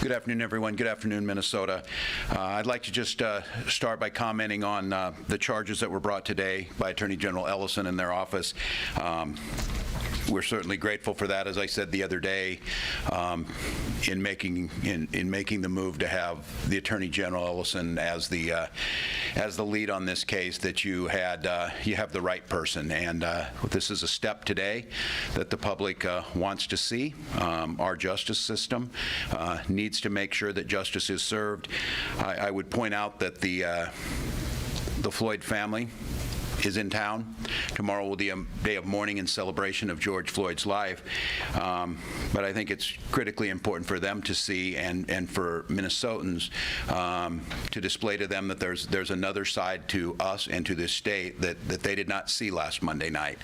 Good afternoon, everyone. Good afternoon, Minnesota. I'd like to just start by commenting on the charges that were brought today by Attorney General Ellison in their office. We're certainly grateful for that. As I said the other day, in making the move to have the Attorney General Ellison as the lead on this case, that you have the right person, and this is a step today that the public wants to see. Our justice system needs to make sure that justice is served. I would point out that the Floyd family is in town. Tomorrow will be a day of mourning and celebration of George Floyd's life. But I think it's critically important for them to see, and for Minnesotans to display to them that there's another side to us and to this state that they did not see last Monday night.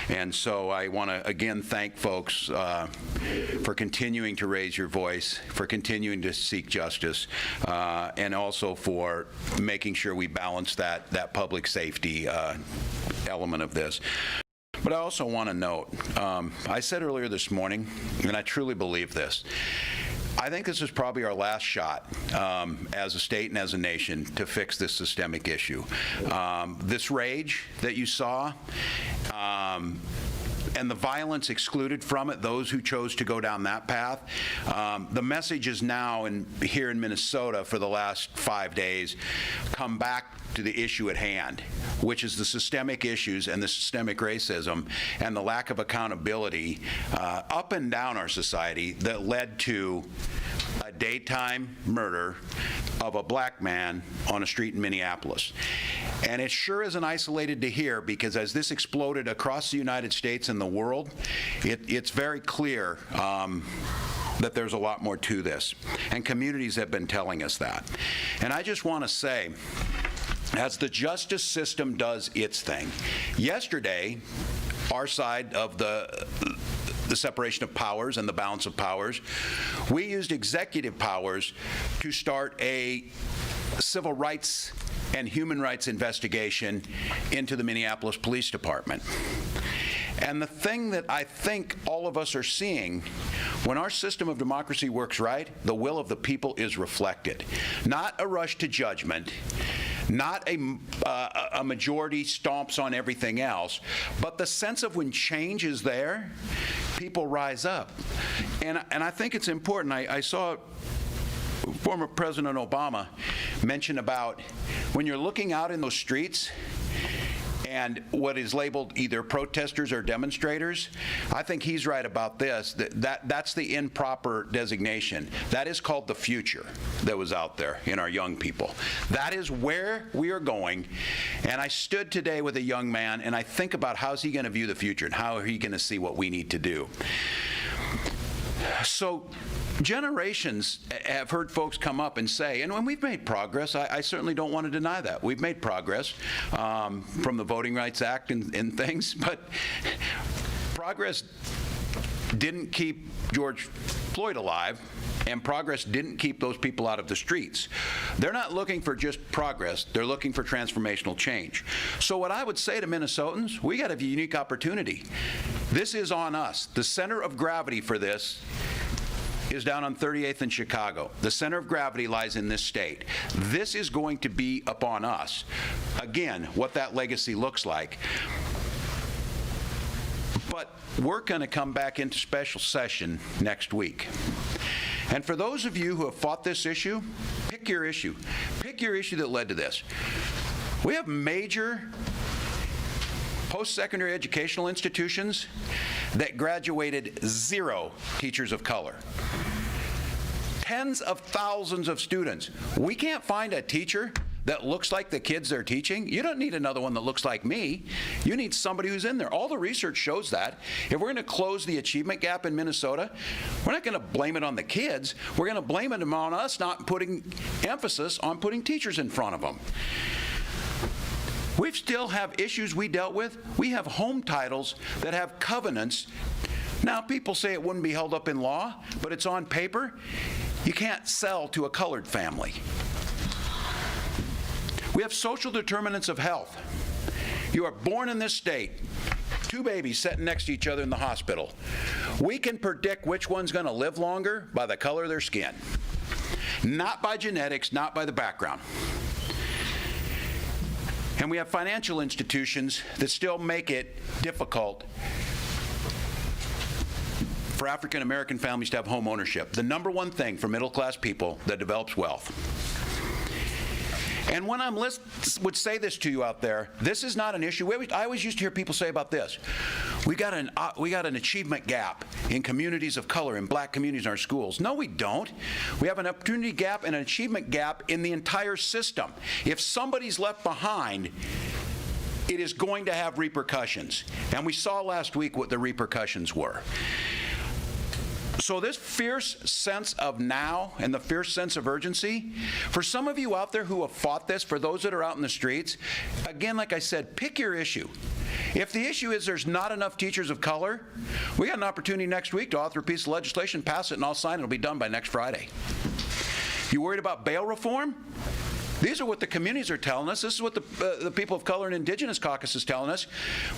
And so I want to again thank folks for continuing to raise your voice, for continuing to seek justice, and also for making sure we balance that public safety element of this. But I also want to note, I said earlier this morning, and I truly believe this, I think this is probably our last shot as a state and as a nation to fix this systemic issue. This rage that you saw, and the violence excluded from it, those who chose to go down that path, the message is now here in Minnesota for the last 5 days, come back to the issue at hand, which is the systemic issues and the systemic racism and the lack of accountability up and down our society that led to a daytime murder of a black man on a street in Minneapolis. And it sure isn't isolated to here, because as this exploded across the United States and the world, it's very clear that there's a lot more to this. And communities have been telling us that. And I just want to say, as the justice system does its thing, yesterday, our side of the separation of powers and the balance of powers, we used executive powers to start a civil rights and human rights investigation into the Minneapolis Police Department. And the thing that I think all of us are seeing, when our system of democracy works right, the will of the people is reflected. Not a rush to judgment, not a majority stomps on everything else, but the sense of when change is there, people rise up. And I think it's important. I saw former President Obama mention about when you're looking out in those streets and what is labeled either protesters or demonstrators, I think he's right about this. That's the improper designation. That is called the future that was out there in our young people. That is where we are going. And I stood today with a young man, and I think about how's he going to view the future and how are he going to see what we need to do. So generations have heard folks come up and say, and when we've made progress, I certainly don't want to deny that. We've made progress from the Voting Rights Act and things, but progress didn't keep George Floyd alive, and progress didn't keep those people out of the streets. They're not looking for just progress, they're looking for transformational change. So what I would say to Minnesotans, we got a unique opportunity. This is on us. The center of gravity for this is down on 38th in Chicago. The center of gravity lies in this state. This is going to be upon us. Again, what that legacy looks like. But we're going to come back into special session next week. And for those of you who have fought this issue, pick your issue. Pick your issue that led to this. We have major post-secondary educational institutions that graduated 0 teachers of color. Tens of thousands of students. We can't find a teacher that looks like the kids they're teaching. You don't need another one that looks like me. You need somebody who's in there. All the research shows that. If we're going to close the achievement gap in Minnesota, we're not going to blame it on the kids. We're going to blame it on us not putting emphasis on putting teachers in front of them. We still have issues we dealt with. We have home titles that have covenants. Now, people say it wouldn't be held up in law, but it's on paper. You can't sell to a colored family. We have social determinants of health. You are born in this state, 2 babies sitting next to each other in the hospital. We can predict which one's going to live longer by the color of their skin. Not by genetics, not by the background. And we have financial institutions that still make it difficult for African American families to have home ownership. The number one thing for middle class people that develops wealth. And when would say this to you out there, this is not an issue. I always used to hear people say about this. We got an achievement gap in communities of color, in black communities in our schools. No, we don't. We have an opportunity gap and an achievement gap in the entire system. If somebody's left behind, it is going to have repercussions. And we saw last week what the repercussions were. So this fierce sense of now and the fierce sense of urgency, for some of you out there who have fought this, for those that are out in the streets, again, like I said, pick your issue. If the issue is there's not enough teachers of color, we got an opportunity next week to author a piece of legislation, pass it, and I'll sign it. It'll be done by next Friday. You worried about bail reform? These are what the communities are telling us. This is what the people of color and indigenous caucus is telling us.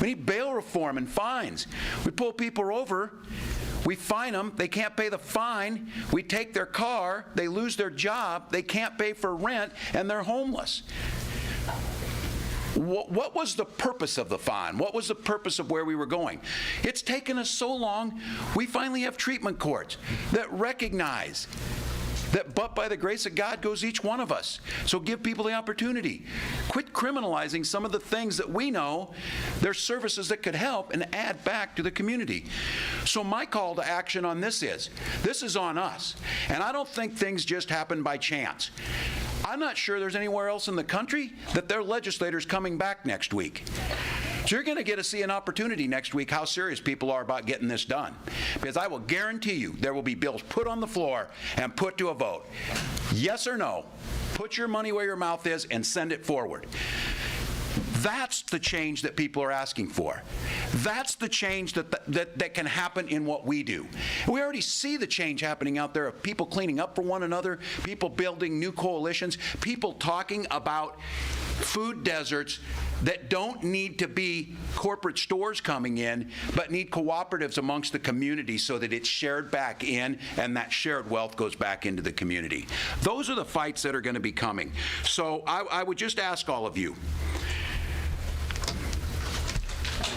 We need bail reform and fines. We pull people over. We fine them, they can't pay the fine, we take their car, they lose their job, they can't pay for rent, and they're homeless. What was the purpose of the fine? What was the purpose of where we were going? It's taken us so long, we finally have treatment courts that recognize that but by the grace of God goes each one of us. So give people the opportunity. Quit criminalizing some of the things that we know there's services that could help and add back to the community. So my call to action on this is on us. And I don't think things just happen by chance. I'm not sure there's anywhere else in the country that their legislators coming back next week. So you're going to get to see an opportunity next week how serious people are about getting this done. Because I will guarantee you there will be bills put on the floor and put to a vote. Yes or no, put your money where your mouth is and send it forward. That's the change that people are asking for. That's the change that can happen in what we do. We already see the change happening out there of people cleaning up for one another, people building new coalitions, people talking about food deserts that don't need to be corporate stores coming in, but need cooperatives amongst the community so that it's shared back in and that shared wealth goes back into the community. Those are the fights that are going to be coming. So I would just ask all of you,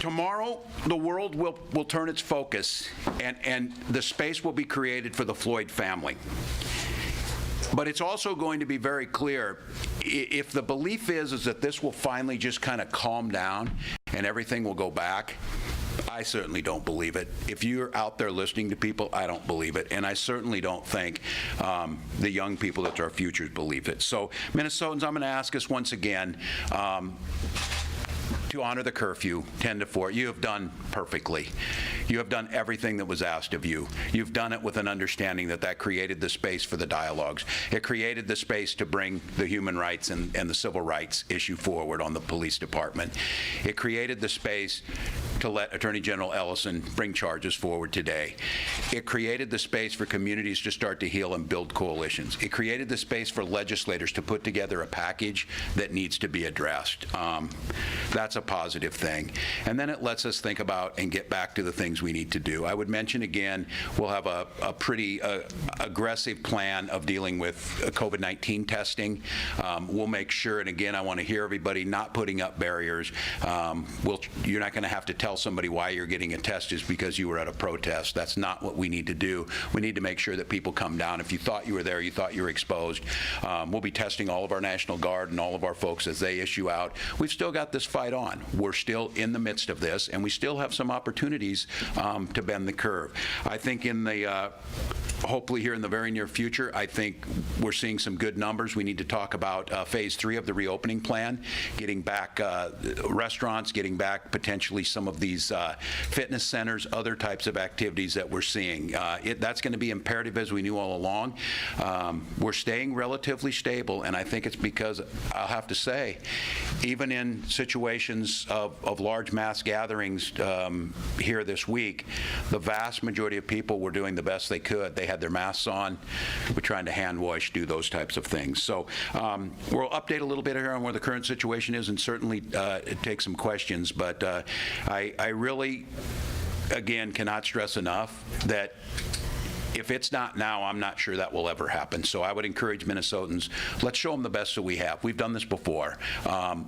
tomorrow, the world will turn its focus, and the space will be created for the Floyd family. But it's also going to be very clear, if the belief is that this will finally just kind of calm down and everything will go back, I certainly don't believe it. If you're out there listening to people, I don't believe it. And I certainly don't think the young people that's our futures believe it. So, Minnesotans, I'm going to ask us once again, to honor the curfew, 10 to 4. You have done perfectly. You have done everything that was asked of you. You've done it with an understanding that created the space for the dialogues. It created the space to bring the human rights and the civil rights issue forward on the police department. It created the space to let Attorney General Ellison bring charges forward today. It created the space for communities to start to heal and build coalitions. It created the space for legislators to put together a package that needs to be addressed. That's a positive thing. And then it lets us think about and get back to the things we need to do. I would mention again, we'll have a pretty aggressive plan of dealing with COVID-19 testing. We'll make sure, and again, I want to hear everybody not putting up barriers. You're not going to have to tell somebody why you're getting a test just because you were at a protest. That's not what we need to do. We need to make sure that people come down. If you thought you were there, you thought you were exposed, we'll be testing all of our National Guard and all of our folks as they issue out. We've still got this fight on. We're still in the midst of this, and we still have some opportunities to bend the curve. I think in the hopefully here in the very near future, I think we're seeing some good numbers. We need to talk about phase 3 of the reopening plan, getting back restaurants, getting back potentially some of these fitness centers, other types of activities that we're seeing. That's going to be imperative, as we knew all along. We're staying relatively stable, and I think it's because, I'll have to say, even in situations of large mass gatherings here this week, the vast majority of people were doing the best they could. They had their masks on. We're trying to hand wash, do those types of things. So we'll update a little bit here on where the current situation is, and certainly take some questions. But I really, again, cannot stress enough that if it's not now, I'm not sure that will ever happen. So I would encourage Minnesotans, let's show them the best that we have. We've done this before.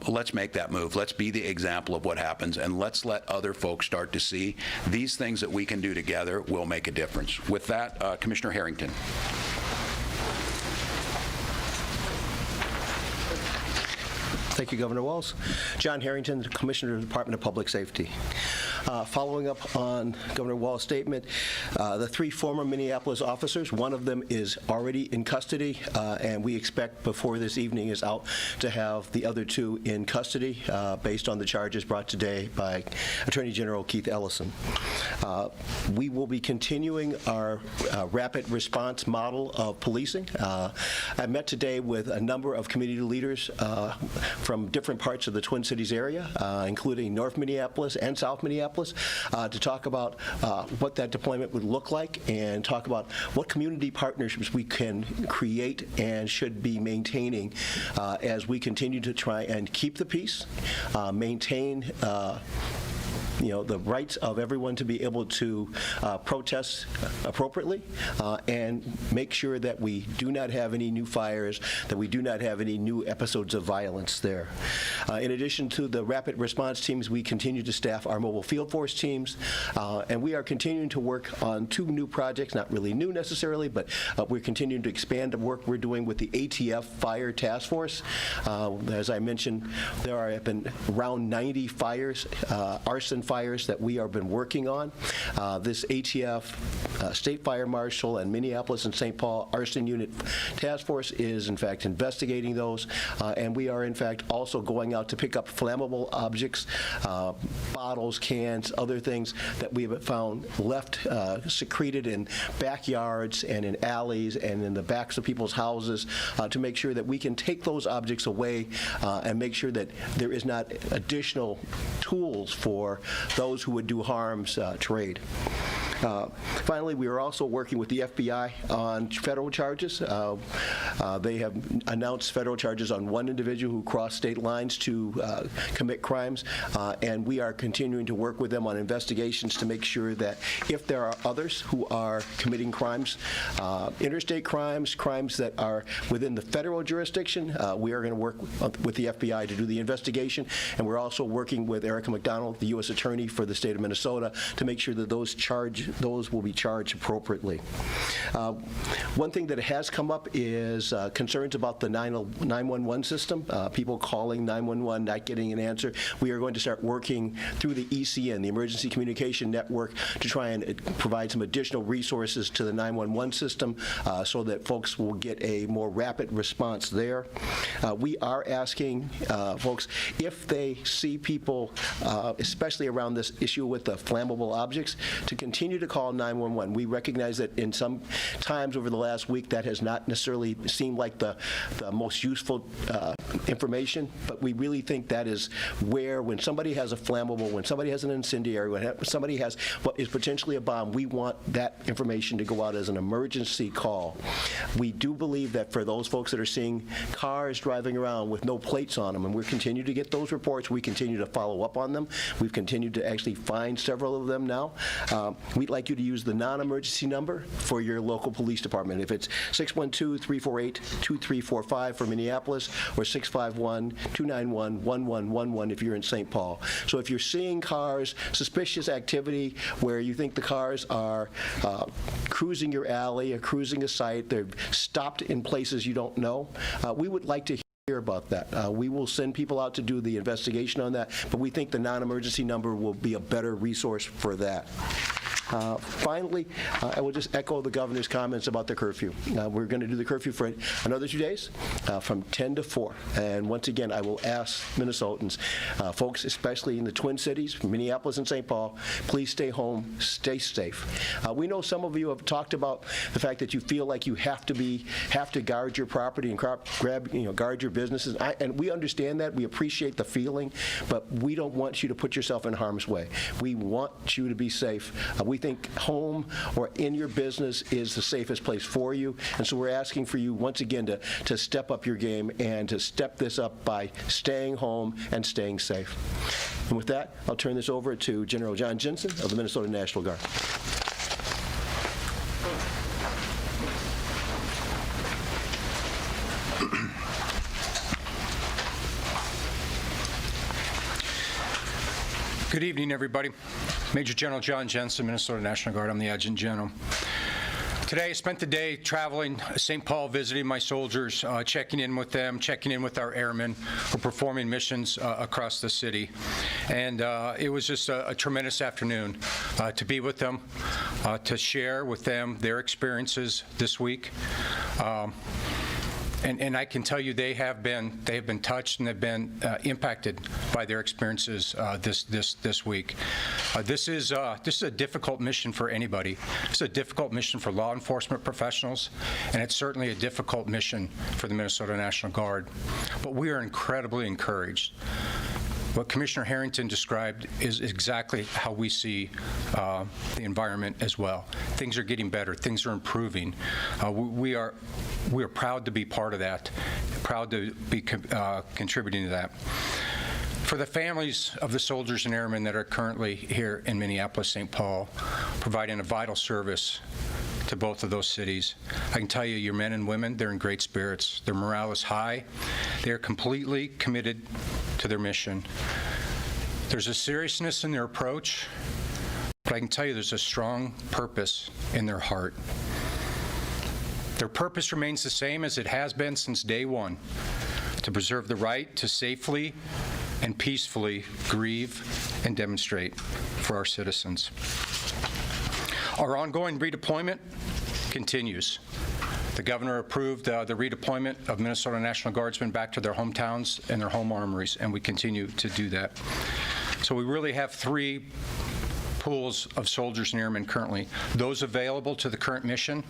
Let's make that move. Let's be the example of what happens, and let's let other folks start to see these things that we can do together will make a difference. With that, Commissioner Harrington. Thank you, Governor Walz. John Harrington, Commissioner of the Department of Public Safety. Following up on Governor Walz's statement, the 3 former Minneapolis officers, one of them is already in custody, and we expect before this evening is out to have the other 2 in custody based on the charges brought today by Attorney General Keith Ellison. We will be continuing our rapid response model of policing. I met today with a number of community leaders from different parts of the Twin Cities area, including North Minneapolis and South Minneapolis, to talk about what that deployment would look like and talk about what community partnerships we can create and should be maintaining as we continue to try and keep the peace, maintain the rights of everyone to be able to protest appropriately, and make sure that we do not have any new fires, that we do not have any new episodes of violence there. In addition to the rapid response teams, we continue to staff our mobile field force teams, and we are continuing to work on 2 new projects, not really new necessarily, but we're continuing to expand the work we're doing with the ATF Fire Task Force. As I mentioned, there have been around 90 fires, arson fires that we have been working on. This ATF State Fire Marshal and Minneapolis and St. Paul Arson Unit Task Force is in fact investigating those, and we are in fact also going out to pick up flammable objects, bottles, cans, other things that we have found left secreted in backyards and in alleys and in the backs of people's houses, to make sure that we can take those objects away and make sure that there is not additional tools for those who would do harm's trade. Finally, we are also working with the FBI on federal charges. They have announced federal charges on 1 individual who crossed state lines to commit crimes, and we are continuing to work with them on investigations to make sure that if there are others who are committing crimes, interstate crimes, crimes that are within the federal jurisdiction, we are going to work with the FBI to do the investigation, and we're also working with Erica McDonald, the U.S. Attorney for the state of Minnesota, to make sure that those will be charged appropriately. One thing that has come up is concerns about the 911 system, people calling 911, not getting an answer. We are going to start working through the ECN, the Emergency Communication Network, to try and provide some additional resources to the 911 system so that folks will get a more rapid response there. We are asking folks, if they see people, especially around this issue with the flammable objects, to continue to call 911. We recognize that in some times over the last week that has not necessarily seemed like the most useful information, but we really think that is where, when somebody has a flammable, when somebody has an incendiary, when somebody has what is potentially a bomb, we want that information to go out as an emergency call. We do believe that for those folks that are seeing cars driving around with no plates on them, and we continue to get those reports, we continue to follow up on them. We've continued to actually find several of them now. We'd like you to use the non-emergency number for your local police department. If it's 612-348-2345 for Minneapolis, or 651-291-1111 if you're in St. Paul. So if you're seeing cars, suspicious activity where you think the cars are cruising your alley or cruising a site, they're stopped in places you don't know, we would like to hear about that. We will send people out to do the investigation on that, but we think the non-emergency number will be a better resource for that. Finally, I will just echo the governor's comments about the curfew. We're going to do the curfew for another 2 days, from 10 to 4. And once again, I will ask Minnesotans, folks especially in the Twin Cities, Minneapolis and St. Paul, please stay home, stay safe. We know some of you have talked about the fact that you feel like you have to guard your property and guard your businesses. And we understand that. We appreciate the feeling, but we don't want you to put yourself in harm's way. We want you to be safe. We think home or in your business is the safest place for you, and so we're asking for you once again to step up your game and to step this up by staying home and staying safe. And with that, I'll turn this over to General John Jensen of the Minnesota National Guard. Good evening, everybody. Major General John Jensen, Minnesota National Guard. I'm the Adjutant General. Today, I spent the day traveling St. Paul, visiting my soldiers, checking in with them, checking in with our airmen who are performing missions across the city. And it was just a tremendous afternoon to be with them, to share with them their experiences this week. And I can tell you they have been touched and they've been impacted by their experiences this week. This is a difficult mission for anybody. It's a difficult mission for law enforcement professionals, and it's certainly a difficult mission for the Minnesota National Guard. But we are incredibly encouraged. What Commissioner Harrington described is exactly how we see the environment as well. Things are getting better. Things are improving. We are proud to be part of that, proud to be contributing to that. For the families of the soldiers and airmen that are currently here in Minneapolis, St. Paul, providing a vital service to both of those cities, I can tell you, your men and women, they're in great spirits. Their morale is high. They are completely committed to their mission. There's a seriousness in their approach, but I can tell you there's a strong purpose in their heart. Their purpose remains the same as it has been since day one: to preserve the right to safely and peacefully grieve and demonstrate for our citizens. Our ongoing redeployment continues. The governor approved the redeployment of Minnesota National Guardsmen back to their hometowns and their home armories, and we continue to do that. So we really have three pools of soldiers and airmen currently. Those available to the current mission,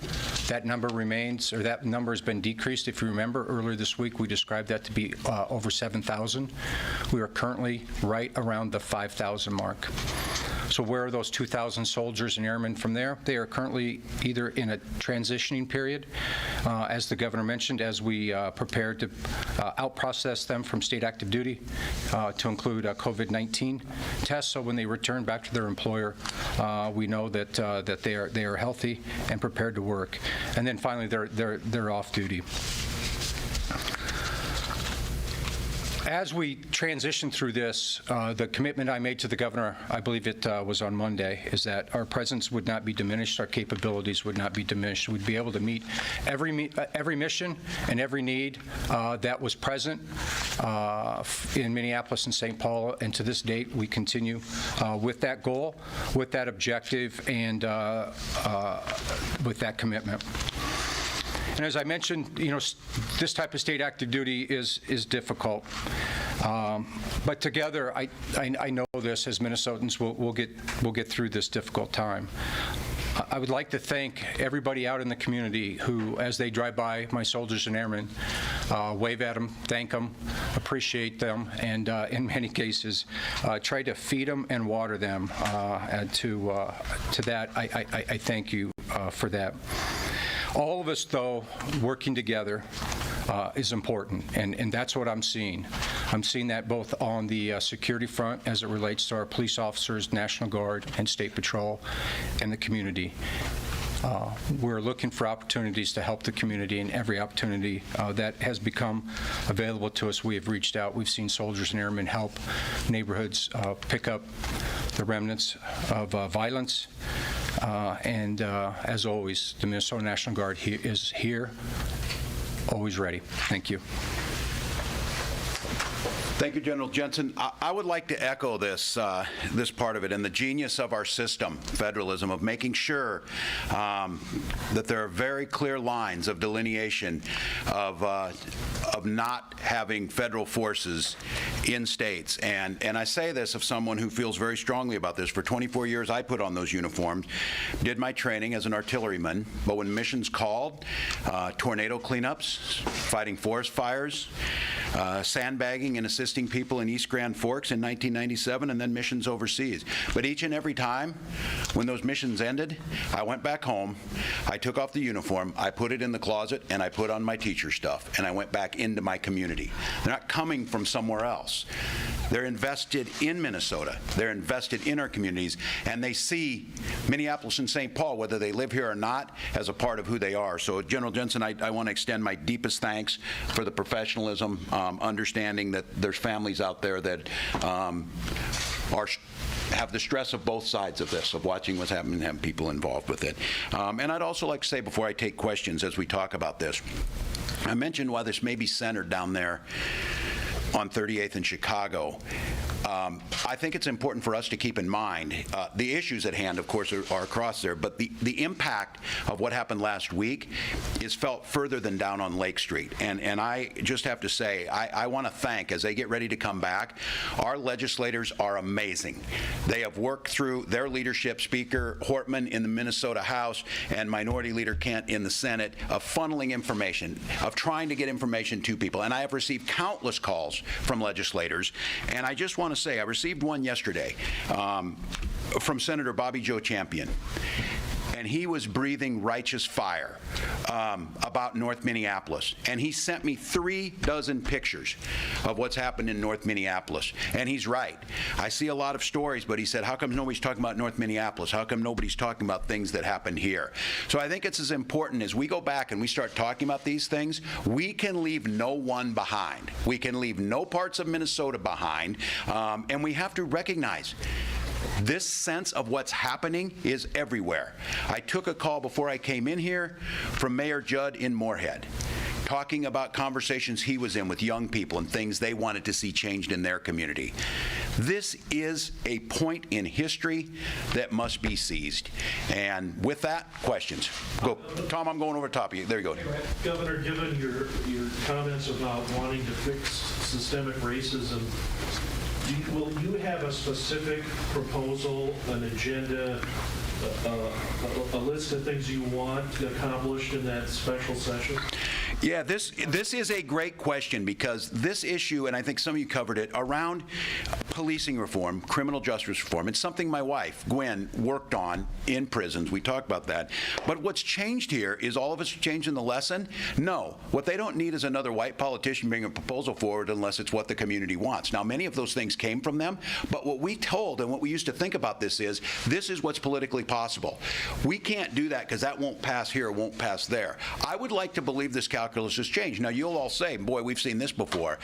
that number remains, or that number has been decreased. If you remember, earlier this week we described that to be over 7,000. We are currently right around the 5,000 mark. So where are those 2,000 soldiers and airmen from there? They are currently either in a transitioning period, as the governor mentioned, as we prepare to out-process them from state active duty to include COVID-19 tests. So when they return back to their employer, we know that that they are healthy and prepared to work. And then finally, they're off duty. As we transition through this, the commitment I made to the governor, I believe it was on Monday, is that our presence would not be diminished, our capabilities would not be diminished. We'd be able to meet every mission and every need that was present in Minneapolis and St. Paul, and to this date, we continue with that goal, with that objective, and with that commitment. And as I mentioned, you know, this type of state active duty is difficult. But together, I know this, as Minnesotans, we'll get through this difficult time. I would like to thank everybody out in the community who, as they drive by my soldiers and airmen, wave at them, thank them, appreciate them, and in many cases, try to feed them and water them. And to that, I thank you for that. All of us, though, working together is important, and that's what I'm seeing. I'm seeing that both on the security front as it relates to our police officers, National Guard, and State Patrol, and the community. We're looking for opportunities to help the community, and every opportunity that has become available to us, we have reached out. We've seen soldiers and airmen help neighborhoods pick up the remnants of violence. And as always, the Minnesota National Guard is here, always ready. Thank you. Thank you, General Jensen. I would like to echo this this part of it, and the genius of our system, federalism, of making sure that there are very clear lines of delineation of not having federal forces in states. And I say this of someone who feels very strongly about this. For 24 years, I put on those uniforms, did my training as an artilleryman, but when missions called, tornado cleanups, fighting forest fires, sandbagging and assisting people in East Grand Forks in 1997, and then missions overseas. But each and every time when those missions ended, I went back home, I took off the uniform, I put it in the closet, and I put on my teacher stuff, and I went back into my community. They're not coming from somewhere else. They're invested in Minnesota. They're invested in our communities, and they see Minneapolis and St. Paul, whether they live here or not, as a part of who they are. So, General Jensen, I want to extend my deepest thanks for the professionalism, understanding that there's families out there that are have the stress of both sides of this, of watching what's happening and having people involved with it. And I'd also like to say, before I take questions as we talk about this, I mentioned why this may be centered down there on 38th in Chicago. I think it's important for us to keep in mind the issues at hand, of course, are across there, but the impact of what happened last week is felt further than down on Lake Street. And I just have to say, I want to thank, as they get ready to come back, our legislators are amazing. They have worked through their leadership, Speaker Hortman in the Minnesota House and Minority Leader Kent in the Senate, of funneling information, of trying to get information to people. And I have received countless calls from legislators, and I just want to say, I received one yesterday from Senator Bobby Joe Champion, and he was breathing righteous fire about North Minneapolis. And he sent me 36 pictures of what's happened in North Minneapolis. And he's right. I see a lot of stories, but he said, how come nobody's talking about North Minneapolis? How come nobody's talking about things that happened here? So I think it's as important as we go back and we start talking about these things, we can leave no one behind. We can leave no parts of Minnesota behind. And we have to recognize this sense of what's happening is everywhere. I took a call before I came in here from Mayor Judd in Moorhead, talking about conversations he was in with young people and things they wanted to see changed in their community. This is a point in history that must be seized. And with that, questions. Go. Tom, I'm going over top of you. There you go. Governor, given your comments about wanting to fix systemic racism, will you have a specific proposal, an agenda, a list of things you want accomplished in that special session? Yeah, this is a great question, because this issue, and I think some of you covered it, around policing reform, criminal justice reform, it's something my wife, Gwen, worked on in prisons. We talked about that. But what's changed here is all of us changing the lesson? No. What they don't need is another white politician bringing a proposal forward unless it's what the community wants. Now, many of those things came from them, but what we told and what we used to think about this is what's politically possible. We can't do that because that won't pass here, won't pass there. I would like to believe this calculus has changed. Now, you'll all say, boy, we've seen this before.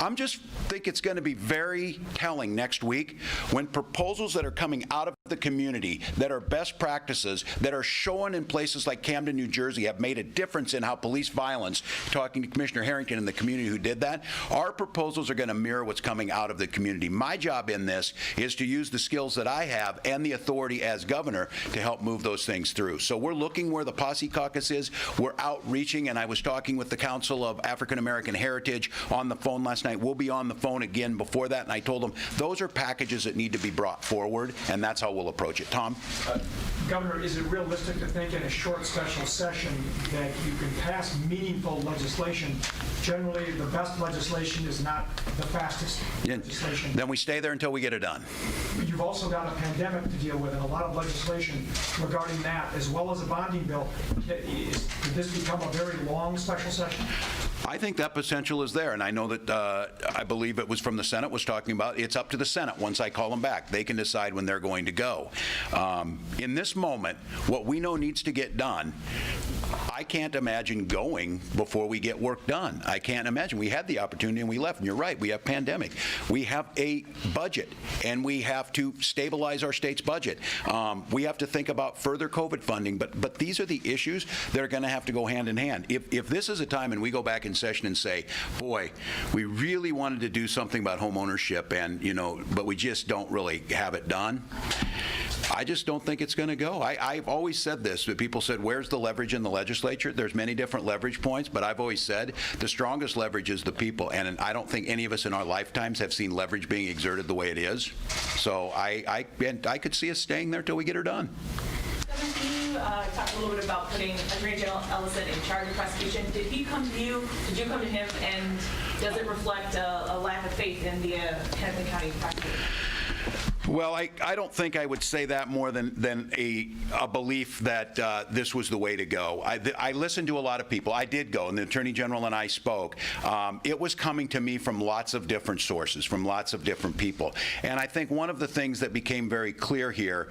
I'm just think it's going to be very telling next week when proposals that are coming out of the community that are best practices, that are shown in places like Camden, New Jersey, have made a difference in how police violence, talking to Commissioner Harrington and the community who did that, our proposals are going to mirror what's coming out of the community. My job in this is to use the skills that I have and the authority as governor to help move those things through. So we're looking where the Posse Caucus is. We're outreaching, and I was talking with the Council of African American Heritage on the phone last night. We'll be on the phone again before that, and I told them those are packages that need to be brought forward, and that's how we'll approach it. Tom? Governor, is it realistic to think in a short special session that you can pass meaningful legislation? Generally, the best legislation is not the fastest legislation. Then we stay there until we get it done. But you've also got a pandemic to deal with and a lot of legislation regarding that, as well as a bonding bill. Could this become a very long special session? I think that potential is there, and I know that I believe it was from the Senate was talking about it's up to the Senate once I call them back. They can decide when they're going to go. In this moment, what we know needs to get done, I can't imagine going before we get work done. I can't imagine. We had the opportunity and we left, and you're right, we have pandemic. We have a budget, and we have to stabilize our state's budget. We have to think about further COVID funding, but these are the issues that are going to have to go hand in hand. If this is a time and we go back in session and say, boy, we really wanted to do something about home ownership, and but we just don't really have it done, I just don't think it's going to go. I've always said this, but people said, where's the leverage in the legislature? There's many different leverage points, but I've always said the strongest leverage is the people, and I don't think any of us in our lifetimes have seen leverage being exerted the way it is. So I could see us staying there till we get her done. Governor, can you talk a little bit about putting Attorney General Ellison in charge of prosecution? Did he come to you? Did you come to him? And does it reflect a lack of faith in the Hennepin County prosecutor? Well, I don't think I would say that more than a belief that this was the way to go. I listened to a lot of people. I did go, and the Attorney General and I spoke. It was coming to me from lots of different sources, from lots of different people. And I think one of the things that became very clear here,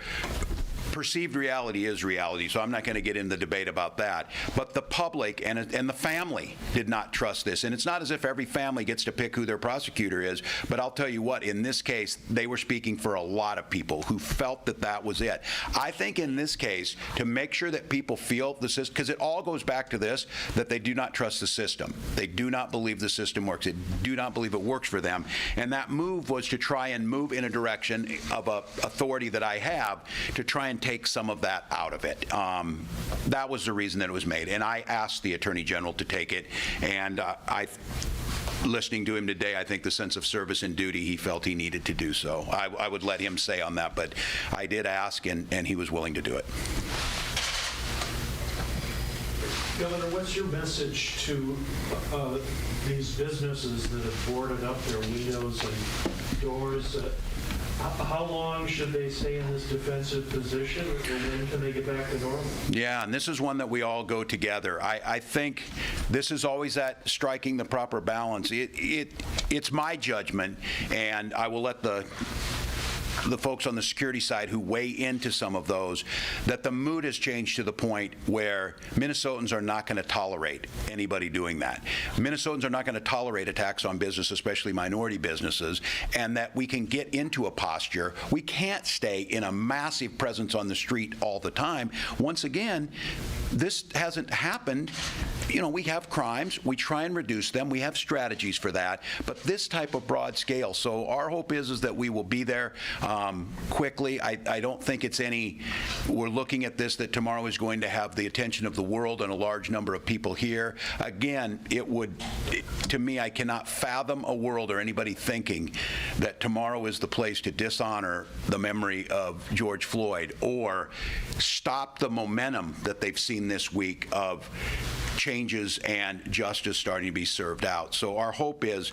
perceived reality is reality, so I'm not going to get into the debate about that. But the public and the family did not trust this. And it's not as if every family gets to pick who their prosecutor is, but I'll tell you what, in this case, they were speaking for a lot of people who felt that that was it. I think in this case, to make sure that people feel the system, because it all goes back to this, that they do not trust the system. They do not believe the system works. They do not believe it works for them. And that move was to try and move in a direction of a authority that I have to try and take some of that out of it. That was the reason that it was made. And I asked the Attorney General to take it, and listening to him today, I think the sense of service and duty, he felt he needed to do so. I would let him say on that, but I did ask, and he was willing to do it. Governor, what's your message to these businesses that have boarded up their windows and doors? How long should they stay in this defensive position, and when can they get back to normal? Yeah, and this is one that we all go together. I think this is always that striking the proper balance. It's my judgment, and I will let the folks on the security side who weigh into some of those, that the mood has changed to the point where Minnesotans are not going to tolerate anybody doing that. Minnesotans are not going to tolerate attacks on business, especially minority businesses, and that we can get into a posture. We can't stay in a massive presence on the street all the time. Once again, this hasn't happened. You know, we have crimes. We try and reduce them. We have strategies for that. But this type of broad scale. So our hope is that we will be there quickly. I don't think it's we're looking at this that tomorrow is going to have the attention of the world and a large number of people here. Again, to me, I cannot fathom a world or anybody thinking that tomorrow is the place to dishonor the memory of George Floyd or stop the momentum that they've seen this week of changes and justice starting to be served out. So our hope is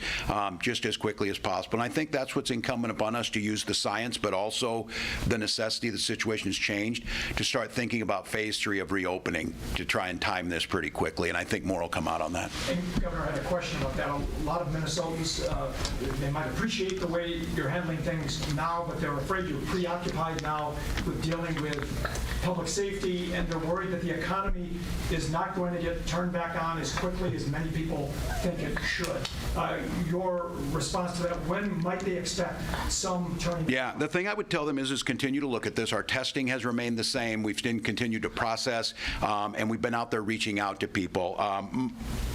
just as quickly as possible. And I think that's what's incumbent upon us, to use the science, but also the necessity, the situation has changed, to start thinking about phase 3 of reopening, to try and time this pretty quickly. And I think more will come out on that. And Governor, I had a question about that. A lot of Minnesotans, they might appreciate the way you're handling things now, but they're afraid you're preoccupied now with dealing with public safety, and they're worried that the economy is not going to get turned back on as quickly as many people think it should. Your response to that, when might they expect some turning? Yeah, the thing I would tell them is continue to look at this. Our testing has remained the same. We've continued to process, and we've been out there reaching out to people.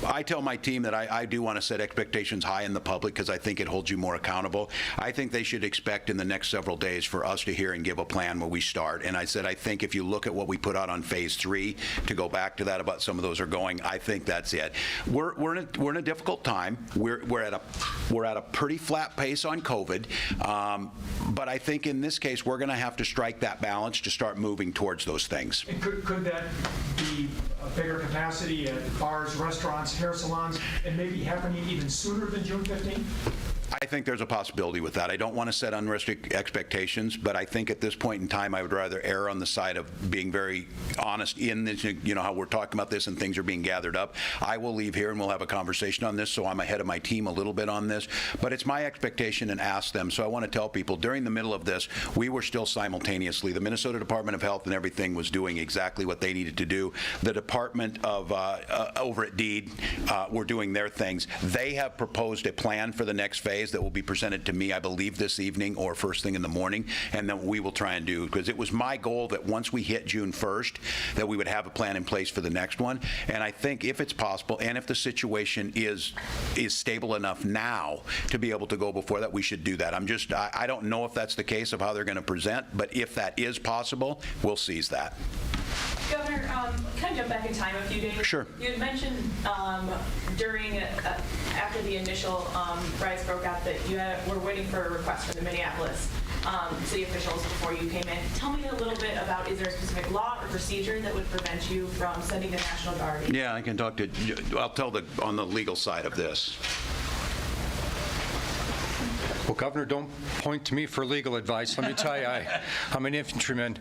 I tell my team that I do want to set expectations high in the public, because I think it holds you more accountable. I think they should expect in the next several days for us to hear and give a plan where we start. And I said, I think if you look at what we put out on phase 3, to go back to that about some of those are going, I think that's it. We're in a difficult time. We're at a pretty flat pace on COVID, but I think in this case we're going to have to strike that balance to start moving towards those things. And could that be a bigger capacity at bars, restaurants, hair salons, and maybe happening even sooner than June 15th? I think there's a possibility with that. I don't want to set unrealistic expectations, but I think at this point in time I would rather err on the side of being very honest in this, how we're talking about this and things are being gathered up. I will leave here and we'll have a conversation on this, so I'm ahead of my team a little bit on this, but it's my expectation and ask them. So I want to tell people, during the middle of this, we were still simultaneously, the Minnesota Department of Health and everything was doing exactly what they needed to do. The Department of over at DEED were doing their things. They have proposed a plan for the next phase that will be presented to me, I believe, this evening or first thing in the morning, and then we will try and do, because it was my goal that once we hit June 1st, that we would have a plan in place for the next one. And I think if it's possible, and if the situation is stable enough now to be able to go before that, we should do that. I don't know if that's the case of how they're going to present, but if that is possible, we'll seize that. Governor, can I jump back in time a few days? Sure. You had mentioned after the initial riots broke out that you were waiting for a request from the Minneapolis city officials before you came in. Tell me a little bit about, is there a specific law or procedure that would prevent you from sending the National Guard in? Yeah, I can talk to, I'll tell on the legal side of this. Well, Governor, don't point to me for legal advice. Let me tell you, I'm an infantryman.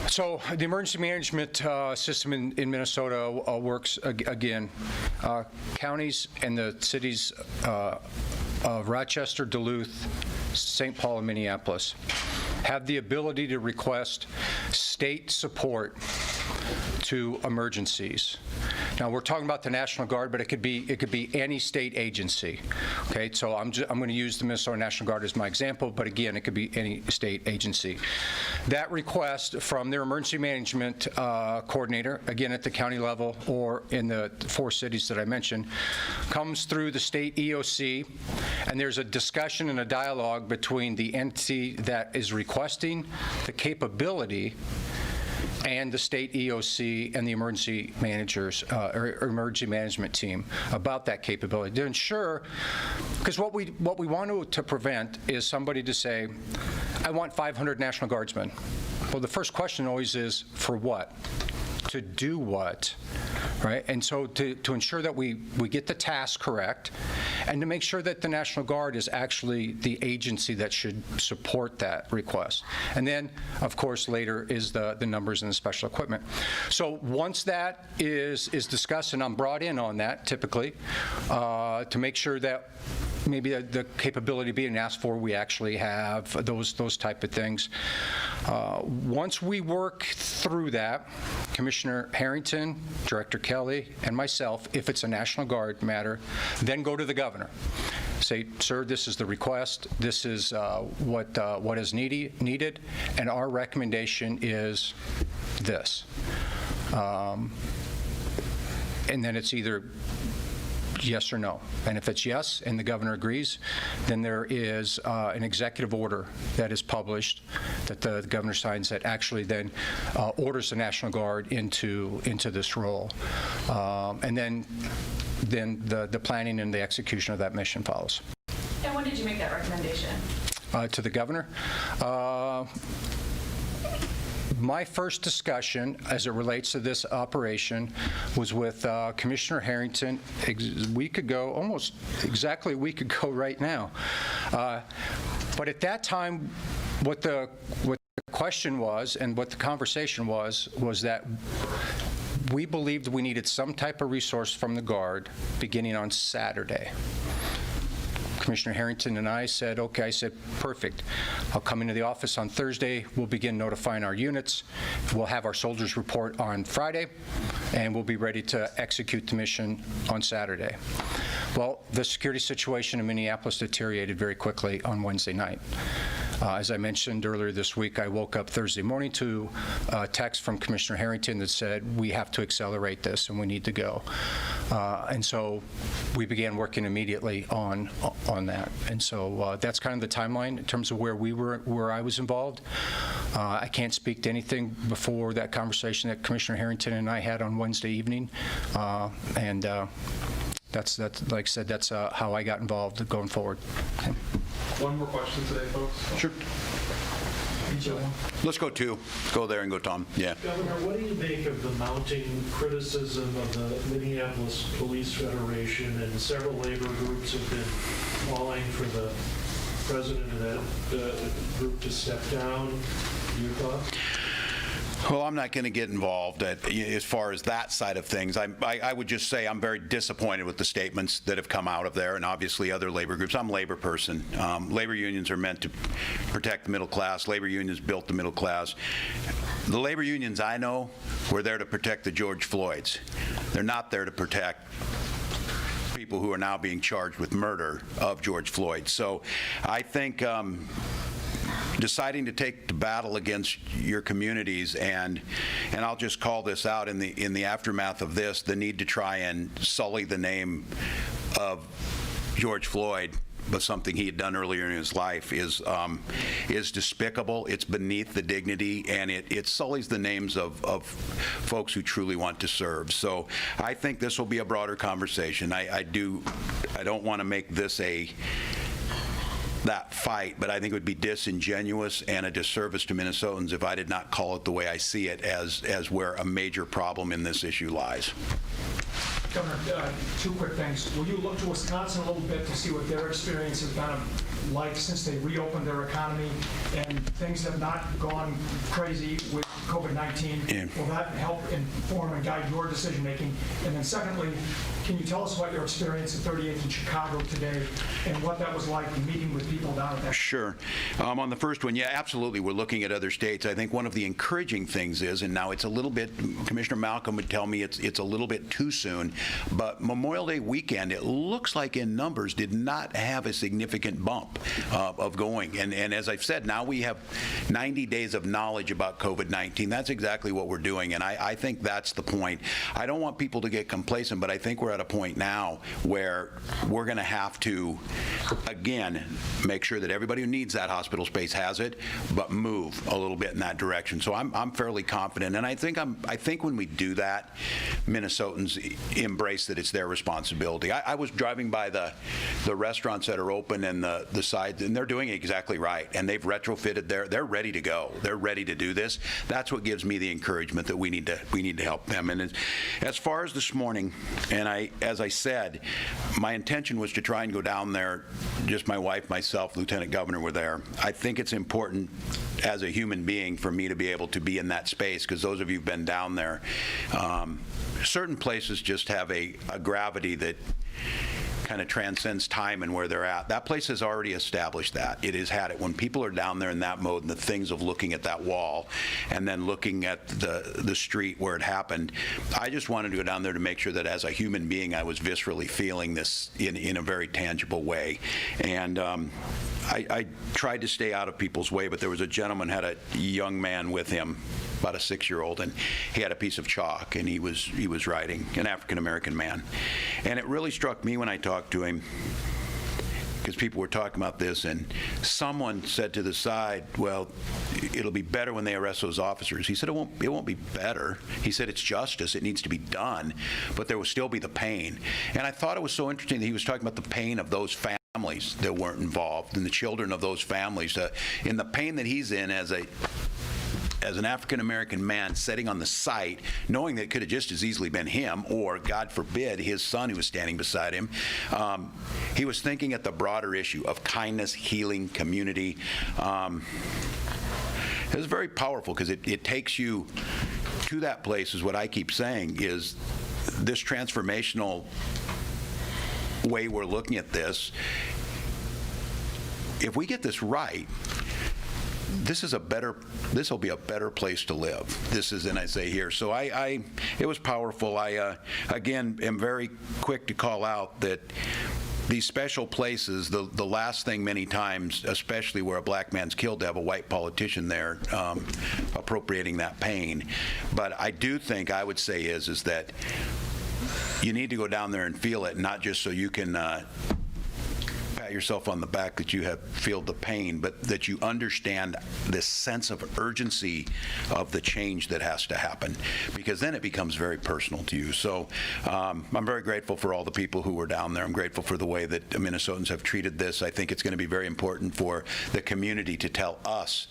So the emergency management system in Minnesota works again. Counties and the cities of Rochester, Duluth, St. Paul, and Minneapolis have the ability to request state support to emergencies. Now, we're talking about the National Guard, but it could be any state agency. Okay, so I'm going to use the Minnesota National Guard as my example, but again, it could be any state agency. That request from their emergency management coordinator, again at the county level or in the 4 cities that I mentioned, comes through the state EOC, and there's a discussion and a dialogue between the entity that is requesting the capability and the state EOC and the emergency managers or emergency management team about that capability to ensure, because what we want to prevent is somebody to say, I want 500 National Guardsmen. Well, the first question always is, for what? To do what? Right? And so to ensure that we get the task correct and to make sure that the National Guard is actually the agency that should support that request. And then, of course, later is the numbers and the special equipment. So once that is discussed, and I'm brought in on that typically, to make sure that maybe the capability being asked for, we actually have those type of things. Once we work through that, Commissioner Harrington, Director Kelly, and myself, if it's a National Guard matter, then go to the governor. Say, sir, this is the request. This is what is needed, and our recommendation is this. And then it's either yes or no. And if it's yes, and the governor agrees, then there is an executive order that is published that the governor signs that actually then orders the National Guard into this role. And then the planning and the execution of that mission follows. And when did you make that recommendation? To the governor? My first discussion as it relates to this operation was with Commissioner Harrington a week ago, almost exactly a week ago right now. But at that time, what the question was and what the conversation was that we believed we needed some type of resource from the Guard beginning on Saturday. Commissioner Harrington and I said, okay, I said, perfect. I'll come into the office on Thursday. We'll begin notifying our units. We'll have our soldiers report on Friday, and we'll be ready to execute the mission on Saturday. Well, the security situation in Minneapolis deteriorated very quickly on Wednesday night. As I mentioned earlier this week, I woke up Thursday morning to a text from Commissioner Harrington that said, we have to accelerate this and we need to go. And so we began working immediately on that. And so that's kind of the timeline in terms of where I was involved. I can't speak to anything before that conversation that Commissioner Harrington and I had on Wednesday evening. That's like I said, that's how I got involved going forward. Okay. One more question today, folks. Sure. Let's go 2. Go there and go Tom. Yeah. Governor, what do you make of the mounting criticism of the Minneapolis Police Federation, and several labor groups have been calling for the president of that group to step down? Your thoughts? Well, I'm not going to get involved as far as that side of things. I would just say I'm very disappointed with the statements that have come out of there, and obviously other labor groups. I'm a labor person. Labor unions are meant to protect the middle class. Labor unions built the middle class. The labor unions I know were there to protect the George Floyds. They're not there to protect people who are now being charged with murder of George Floyd. So I think deciding to take the battle against your communities, and I'll just call this out in the aftermath of this, the need to try and sully the name of George Floyd with something he had done earlier in his life is despicable. It's beneath the dignity, and it sullies the names of folks who truly want to serve. So I think this will be a broader conversation. I don't want to make this that fight, but I think it would be disingenuous and a disservice to Minnesotans if I did not call it the way I see it, as where a major problem in this issue lies. Governor, two quick things. Will you look to Wisconsin a little bit to see what their experience has been like since they reopened their economy and things have not gone crazy with COVID-19? Yeah. Will that help inform and guide your decision-making? And then secondly, can you tell us about your experience at 38th in Chicago today and what that was like meeting with people down at that? Sure. On the first one, yeah, absolutely. We're looking at other states. I think one of the encouraging things is, and now it's a little bit, Commissioner Malcolm would tell me it's a little bit too soon, but Memorial Day weekend, it looks like in numbers did not have a significant bump of going. And as I've said, now we have 90 days of knowledge about COVID-19. That's exactly what we're doing, and I think that's the point. I don't want people to get complacent, but I think we're at a point now where we're going to have to, again, make sure that everybody who needs that hospital space has it, but move a little bit in that direction. So I'm fairly confident, and I think when we do that, Minnesotans embrace that it's their responsibility. I was driving by the restaurants that are open and the sides, and they're doing it exactly right, and they've retrofitted they're ready to go. They're ready to do this. That's what gives me the encouragement that we need to help them. And as far as this morning, and as I said, my intention was to try and go down there. Just my wife, myself, Lieutenant Governor were there. I think it's important as a human being for me to be able to be in that space, because those of you who've been down there, certain places just have a gravity that kind of transcends time and where they're at. That place has already established that. It has had it. When people are down there in that mode and the things of looking at that wall and then looking at the street where it happened, I just wanted to go down there to make sure that as a human being I was viscerally feeling this in a very tangible way. And I tried to stay out of people's way, but there was a gentleman, had a young man with him, about a 6-year-old, and he had a piece of chalk, and he was writing, an African-American man. And it really struck me when I talked to him, because people were talking about this, and someone said to the side, well, it'll be better when they arrest those officers. He said, it won't be better. He said, it's justice, it needs to be done, but there will still be the pain. And I thought it was so interesting that he was talking about the pain of those families that weren't involved, and the children of those families, in the pain that he's in as an African-American man sitting on the site, knowing that it could have just as easily been him, or, God forbid, his son who was standing beside him. He was thinking at the broader issue of kindness, healing, community. It was very powerful, because it takes you to that place, is what I keep saying, is this transformational way we're looking at this. If we get this right, this will be a better place to live. This is, and I say here. So it was powerful. I, again, am very quick to call out that these special places, the last thing many times, especially where a black man's killed, to have a white politician there appropriating that pain. But I do think, I would say is that you need to go down there and feel it, not just so you can pat yourself on the back that you have feel the pain, but that you understand this sense of urgency of the change that has to happen, because then it becomes very personal to you. So I'm very grateful for all the people who were down there. I'm grateful for the way that Minnesotans have treated this. I think it's going to be very important for the community to tell us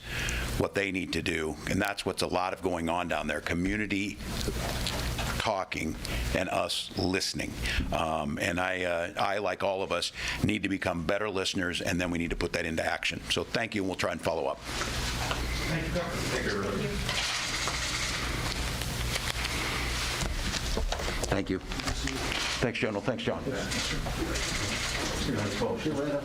what they need to do, and that's what's a lot of going on down there. Community talking and us listening. And I, like all of us, need to become better listeners, and then we need to put that into action. So thank you, and we'll try and follow up. Thank you, Governor. Thank you, everybody. Thank you. Thanks, General. Thanks, John. See you later.